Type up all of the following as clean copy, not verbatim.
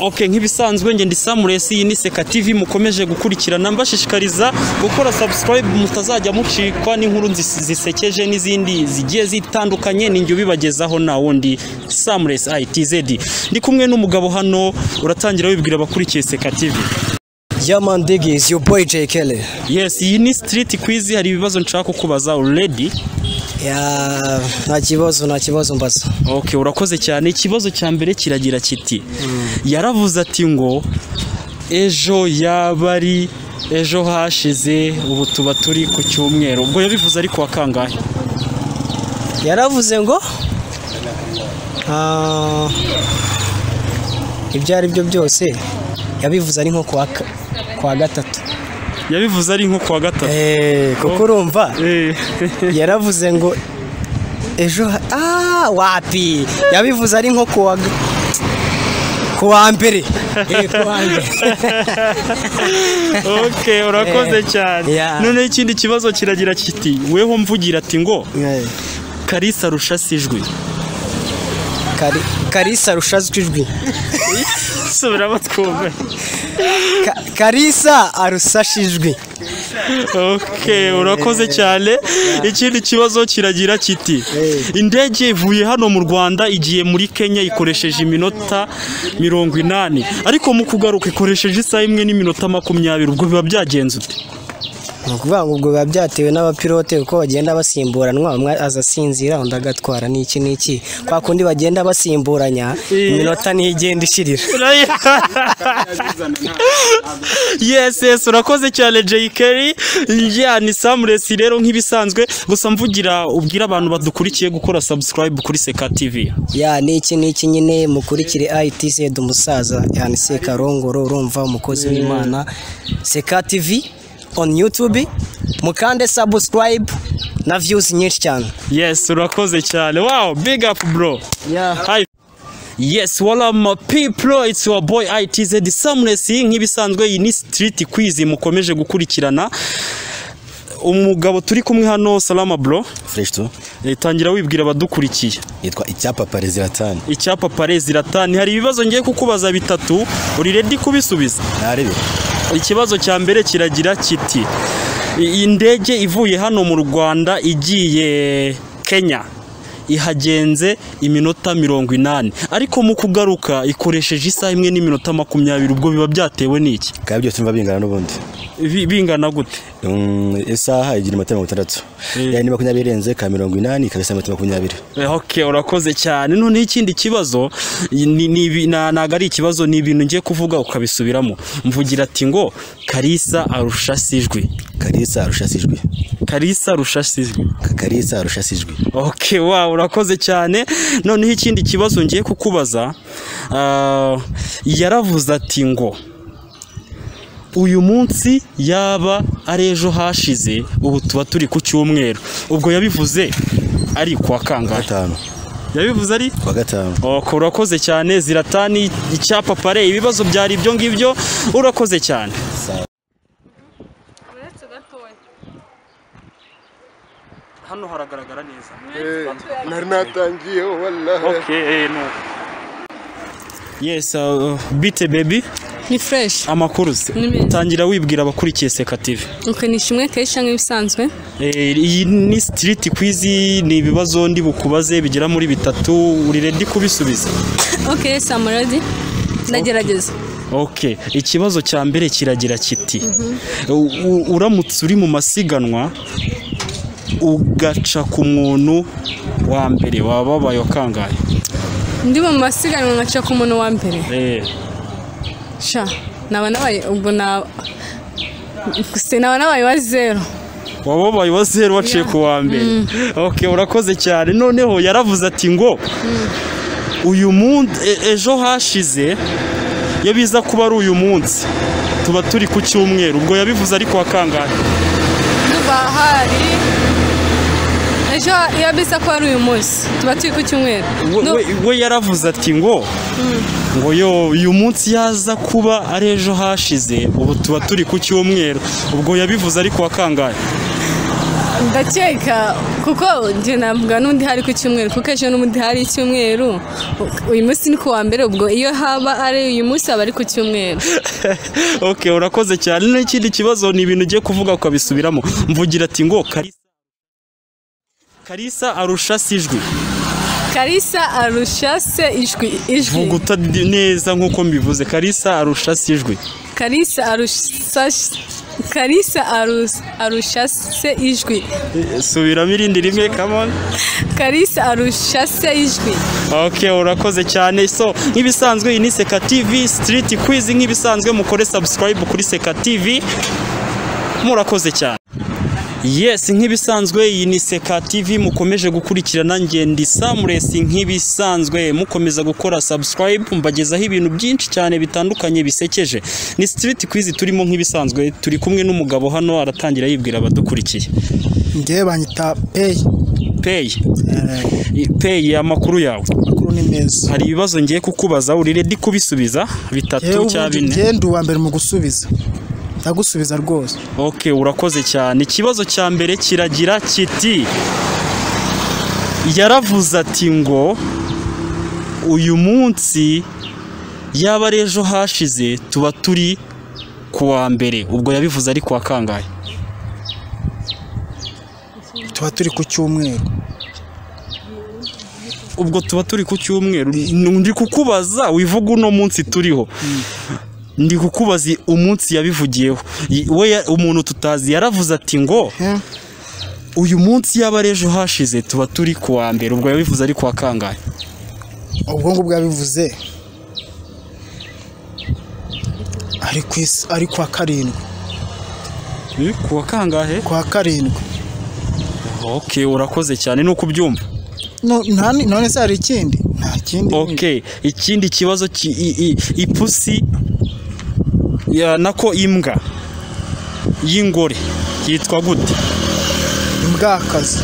Okay, nk'ibisanzwe nge ndi Samuresi, iyi ni Seka TV mukomeje gukurikirana, mbashishikariza gukora subscribe mutazajya mucikwa n'inkuru zisekeje n'izindi zigiye zitandukanye, ninjye ubibagezaho na wundi Samuresi ITZ. Ndi kumwe n'umugabo hano, uratangira wibwira abakurikiye Seka TV. Yeah man, dig is your boy J Kelly. Yes, iyi ni street quiz, hari ibibazo nshaka kukubaza already. Yeah, nta kibazo mbaza. Okay, urakoze cyane. Ikibazo cya mbere kiragira kiti. Yaravuze ati ngo ejo yabari ejo hashize ubu tuba turi ku cyumweru. Ubwo yabivuze ari kuwa kangahe? Yaravuze ngo ibyo ari byo byose yabivuze ari nko kwa gatatu. Yabivuze ari nko kwa gatatu. Kuko urumva yaravuze ngo ejo wapi yabivuze ari nko kuwa mbere. Okay, urakoze cyane. None ikindi kibazo kiragira kiti, weho mvugira ati ngo Kalisa rushasijwe. Kalisa rushasijwe. Subiramo twumve. Kalisa arusashijwe. Okay, urakoze cyane. Ikindi kibazo kiragira kiti, indege ivuye hano mu Rwanda igiye muri Kenya ikoresheje iminota 80, ariko mu kugaruka ikoresheje isaha imwe n'iminota 20. Ubwo biba byagenze ute? Nukuvuga ngo ubwo biba byatewe n'abapilote uko bagenda basimburanwa, umwe azasinzira undi agatwara n'iki kwa kundi bagenda basimburanya iminota ntigenda ishirira. Yes, urakoze cyane J Kelly. Ni Samuresi rero nk'ibisanzwe, gusa mvugira ubwira abantu badukurikiye gukora subscribe kuri Seka TV. Niki nyine mukurikire ITZ umusaza, yani Seka Rongoro, urumva umukozi w'Imana. Seka TV on YouTube, mukande subscribe na views nyinshi cyane. Yes, urakoze cyane. Wow, big up bro. Yeah. Hi. Yes, wala my people, it's your boy ITZ Samuresi. Nk'ibisanzwe iyi ni street quiz mukomeje gukurikirana. Umugabo turi kumwe hano, salama bro. Fresh to. Tangira wibwira abadukurikiye. Yitwa Icyapa Pareziratani. Icyapa Pareziratani. Hari ibibazo ngiye kukubaza bitatu, uri ready kubisubiza? Narebe. Ikibazo cya mbere kiragira kiti, indege ivuye hano mu Rwanda igiye Kenya ihagenze iminota 80, ariko mu kugaruka ikoresheje isaha imwe n'iminota 20. Ubwo biba byatewe n'iki? Kandi byose mva bingana n'ubundi. Bingana gute? Isaha igira iminota 60. Yani 20 irenze ka 80 ikabisa iminota 20. Okay, urakoze cyane. None ikindi kibazo naga ari ikibazo, ni ibintu ngiye kuvuga ukabisubiramo. Mvugira ati ngo Kalisa arushasijwe. Kalisa arushasijwe. Kalisa rushasijwe. Kalisa arushasijwe. Okay, wow, urakoze cyane. None ikindi kibazo ngiye kukubaza, yaravuze ati ngo uyu munsi yaba ari ejo hashize ubu tuba turi ku cyumweru. Ubwo yabivuze ari kwa kangahe? Gatanu. Yabivuze ari kwa gatanu. Okay, urakoze cyane. Ziratani Icyapa Pare, ibibazo byari ibyo ngibyo. Urakoze cyane. Hano haragaragara neza. Nari natangiye wallahi. Okay, no. Yes, bite baby. Ni fresh. Amakuru se. Tangira wibwira abakurikiye Seka TV. Okay, nishimwe Kaisha nk'ibisanzwe. Iyi ni street quiz, ni ibibazo ndi bukubaze bigera muri bitatu, uri ready kubisubiza? Okay, I'm ready. Ndagerageza. Okay, ikibazo cya mbere kiragira kiti, uramutse uri mu masiganwa ugaca ku muntu wa mbere, waba babaye kangahe? Ndi mu masiganwa ngaca ku muntu wa mbere. Sha, naba nabaye ubwo naba nabaye wa 0. Wababaye wa 0 waciye ku wa mbere. Okay, urakoze cyane. Noneho yaravuze ati ngo uyu munsi ejo hashize yabiza kuba ari uyu munsi tuba turi ku cyumweru. Ubwo yabivuze ari kwa kangahe? Nduba hari ejo yabiza kuba ari uyu munsi tuba turi ku cyumweru. We yaravuze ati ngo uyu munsi yaza kuba ari ejo hashize ubu tuba turi ku cyumweru. Ubwo yabivuze ari kwa kangahe? ndakeka kuko njye navuga n'undi hari ku cyumweru kuko ejo n'undi hari icyumweru uyu munsi ni ku wa mbere ubwo iyo haba ari uyu munsi aba ari ku cyumweru. Okay, urakoze cyane. N'ikindi kibazo ni ibintu ugiye kuvuga ukabisubiramo. Mvugira ati ngo Kalisa arusha Sijwi. Kalisa arusha se ijwi. Vuguta neza nkuko mbivuze. Kalisa arusha Sijwi. Kalisa arusha se ijwi. Subiramo irindi rimwe, come on. Kalisa arusha se ijwi. Okay, urakoze cyane. So nk'ibisanzwe iyi ni Seka TV Street Quiz, nk'ibisanzwe mukore subscribe kuri Seka TV. Murakoze cyane. Yes, nk'ibisanzwe iyi ni Seka TV mukomeje gukurikirana Ngendi Samuresi, nk'ibisanzwe mukomeza gukora subscribe, mbagezaho ibintu byinshi cyane bitandukanye bisekeje. Ni Street Quiz turimo, nk'ibisanzwe turi kumwe n'umugabo hano aratangira yibwira abadukurikiye. Ngewe banyita Pay, amakuru yawe? Amakuru ni meza. Hari ibibazo ngiye kukubaza, uri ready kubisubiza? 3 cyangwa 4? Ngende uwa mbere mu gusubiza. Ndagusubiza rwose. Okay, urakoze cyane. Ikibazo cya mbere kiragira kiti: yaravuze ati ngo uyu munsi yaba rejo hashize tuba turi kuwa mbere. Ubwo yabivuze ari kwa kangahe? Tuba turi ku cyumweru. Ubwo tuba turi ku cyumweru. Ndi kukubaza wivuga uno munsi turiho. Ndi kukubaza umunsi yabivugiyeho. We umuntu tutazi yaravuze ati ngo uyu munsi yaba rejo hashize tuba turi kuwa mbere. Ubwo yabivuze ari kwa kangahe? Ubwo ngo bwabivuze ari kwa karindwi. Kuwa kangahe? Kwa karindwi. Okay, urakoze cyane. Nuko ubyumva? None se hari ikindi? Nta kindi. Okay, ikindi kibazo ipusi ya nako imbwa y'ingore yitwa gute? Imbwakazi.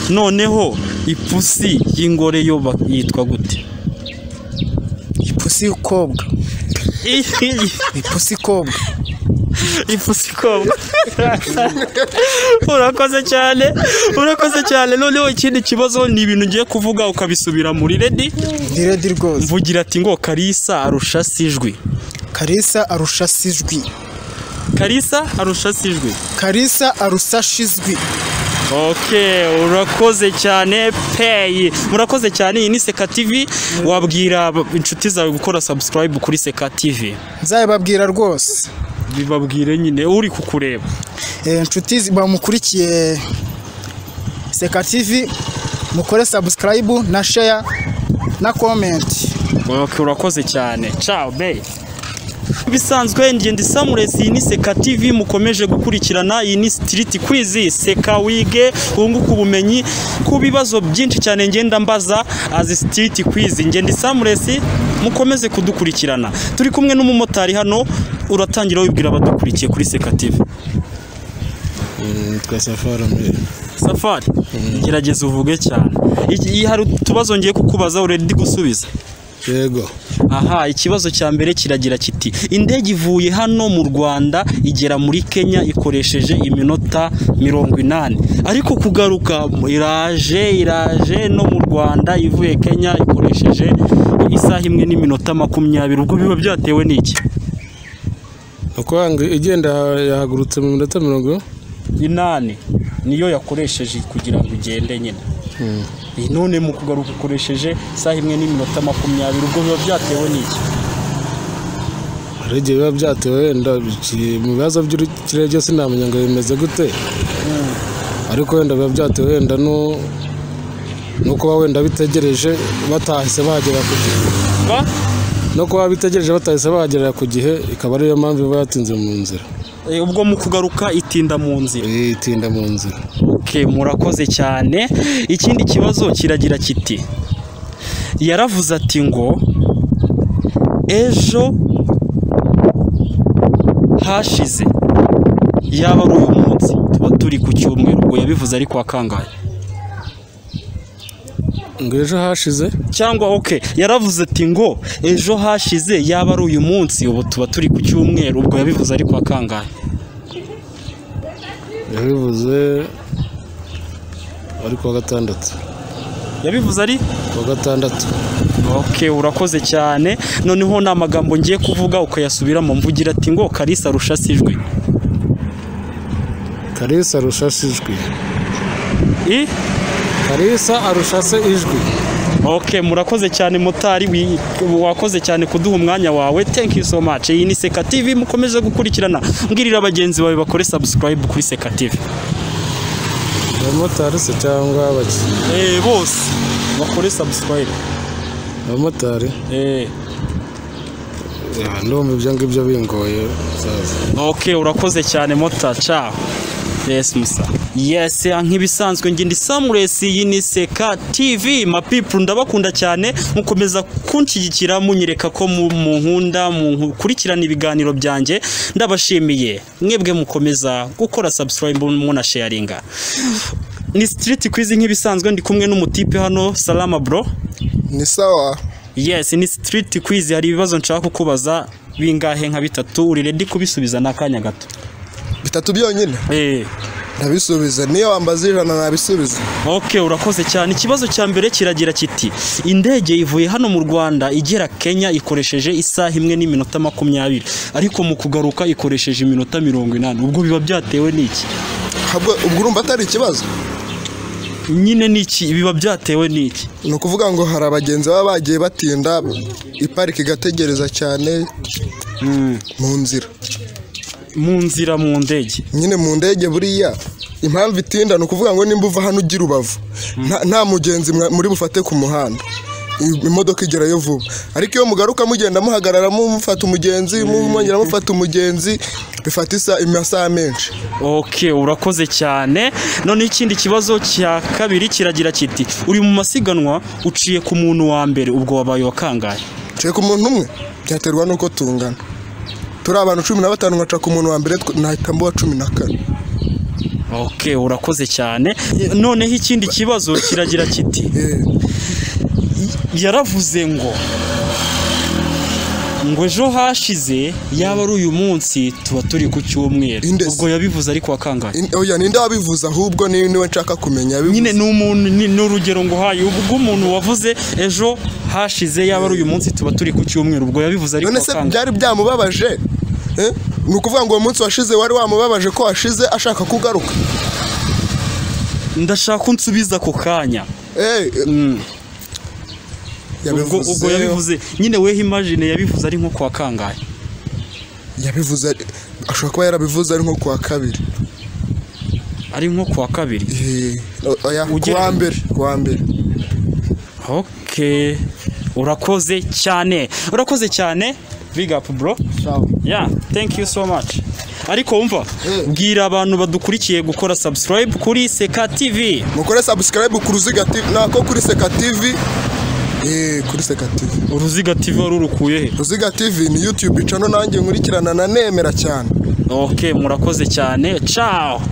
Noneho ipusi y'ingore yo yitwa gute? Ipusi kobwa. Ipusi kobwa. Ipusi kobwa. Urakoze cyane. Noneho ikindi kibazo ni ibintu ngiye kuvuga ukabisubira muri ready? Ndi ready rwose. Mvugira ati ngo Kalisa arusha Sijwi. Kalisa arusha Sijwi. Kalisa arusha Sijwi. Kalisa arusha Sijwi. Okay, urakoze cyane Pay. Murakoze cyane. Iyi ni Seka TV. Wabwira inshuti zawe gukora subscribe kuri Seka TV? Nzababwira rwose. Bibabwire nyine uri kukureba. Inshuti bamukurikiye Seka TV mukore subscribe na share na comment. Okay, urakoze cyane. Ciao bye. Bisanzwe Ngendi Samuresi ni Seka TV mukomeje gukurikirana. Iyi ni Street Quiz, Seka wige unguka ubumenyi ku bibazo byinshi cyane ngenda mbaza as Street Quiz. Ngendi Samuresi mukomeze kudukurikirana. Turi kumwe n'umumotari hano, uratangira wibwira abadukurikiye kuri Seka TV. Safari. Gerageza uvuge cyane. Hari utubazo ngiye kukubaza uredi gusubiza? Yego. Aha, ikibazo cya mbere kiragira kiti: indege ivuye hano mu Rwanda igera muri Kenya ikoresheje iminota 80, ariko kugaruka iraje no mu Rwanda ivuye Kenya ikoresheje isaha imwe n'iminota 20. Ubwo biba byatewe n'iki? Ukwanga igenda yahagurutse mu minota 80 niyo yakoresheje kugira ngo ugende nyine. None mu kugaruka ukoresheje isaha imwe n'iminota 20. Ubwo biba byatewe n'iki? Arege biba byatewe wenda mu bibazo by'urukirere byose namenya ngo bimeze gute. Ariko wenda biba byatewe wenda no kuba wenda bitegereje batahise bahagera ku gihe. No kuba bitegereje batahise bahagera ku gihe, ikaba ariyo mpamvu iba yatinze mu nzira. Ubwo mu kugaruka itinda mu nzira. Itinda mu nzira. Okay, murakoze cyane. Ikindi kibazo kiragira kiti: yaravuze ati ngo ejo hashize yaba ari uyu munsi tuba turi ku cyumweru. Ubwo yabivuze ari kwa kangahe? Ngo ejo hashize cyangwa okay, yaravuze ati ngo ejo hashize yaba ari uyu munsi ubu tuba turi ku cyumweru. Ubwo yabivuze ari kwa kangahe? Yabivuze ari kuwa gatandatu. Yabivuze ari Kuwa gatandatu. Okay, urakoze cyane. Noneho na magambo ngiye kuvuga ukayasubiramo mvugira ati ngo Kalisa arushasijwe. Kalisa arushasijwe. Kalisa arushase ijwi. Okay, murakoze cyane motari, wakoze cyane kuduha umwanya wawe. Thank you so much. Iyi ni Seka TV, mukomeze gukurikirana. Mbwirira abagenzi bawe bakore subscribe kuri Seka TV. Abamotari se cyangwa abaki? Bose bakore subscribe. Abamotari? Ndumva ibyo ngibyo bingoye. Okay, urakoze cyane mota. Ciao. Yes musa. Yes, nk'ibisanzwe ngi ndi Samuresi, iyi ni Seka TV. Ma people ndabakunda cyane, mukomeza kunshigikira munyereka ko munkunda, mukurikirana ibiganiro byanjye. Ndabashimiye. Mwebwe mukomeza gukora subscribe muna sharinga. Ni street quiz nk'ibisanzwe ndi kumwe n'umutipe hano. Salama bro. Ni sawa. Yes, ni street quiz. Hari ibibazo nshaka kukubaza bingahe nka bitatu, uri ready kubisubiza nakanya gato? Bitatu byonyine? Nabisubiza, niyo wambaza ijana nabisubiza. Okay, urakoze cyane. Ikibazo cya mbere kiragira kiti: indege ivuye hano mu Rwanda igera Kenya ikoresheje isaha imwe n'iminota 20, ariko mu kugaruka ikoresheje iminota 80. Ubwo biba byatewe n'iki? Ubwo urumva atari ikibazo? Nyine n'iki biba byatewe n'iki? Ni ukuvuga ngo hari abagenzi baba bagiye batinda, ipariki igategereza cyane mu nzira. Mu ndege. Nyine mu ndege buriya impamvu itinda ni ukuvuga ngo nimba uva hano ugira Rubavu nta mugenzi muri bufate ku muhanda, imodoka igerayo vuba, ariko iyo mugaruka mugenda muhagarara mufata umugenzi mwongera mufata umugenzi bifata amasaha menshi. Okay, urakoze cyane. None ikindi kibazo cya kabiri kiragira kiti: uri mu masiganwa uciye ku muntu wa mbere, ubwo wabaye wakangaye? Uciye ku muntu umwe, byaterwa nuko tungana. Turi abantu 15 ngaca ku muntu wa mbere nahita mbo 14. Okay, urakoze cyane. Noneho ikindi kibazo kiragira kiti: yaravuze ngo ejo hashize yaba ari uyu munsi tuba turi ku cyumweru. Ubwo yabivuze ariko wakangaye? Oya, ninde wabivuze ahubwo niwe nshaka kumenya. Nyine ni urugero ngo haye ubwo umuntu wavuze ejo hashize yaba ari uyu munsi tuba turi ku cyumweru, ubwo yabivuze ariko wakangaye. None se byari byamubabaje? Ni ukuvuga ngo uwo munsi washize wari wamubabaje ko washize ashaka kugaruka? Ndashaka unsubiza ku kanya. Ubwo yabivuze nyine wehe imagine yabivuze ari nko kwa kangaye? Yabivuze ashobora kuba yarabivuze ari nko kwa kabiri. Ari nko kwa kabiri? Oya, kwa mbere. Okay, urakoze cyane. Big up bro. Yeah, thank you so much. Ariko wumva bwira abantu badukurikiye gukora subscribe kuri Seka TV. Mukore subscribe ku Ruziga TV, nako kuri Seka TV. Kuri Seka TV. Uruziga TV warurukuye he? Ruziga TV ni YouTube channel nanjye nkurikirana na nemera cyane. Okay, murakoze cyane. Ciao.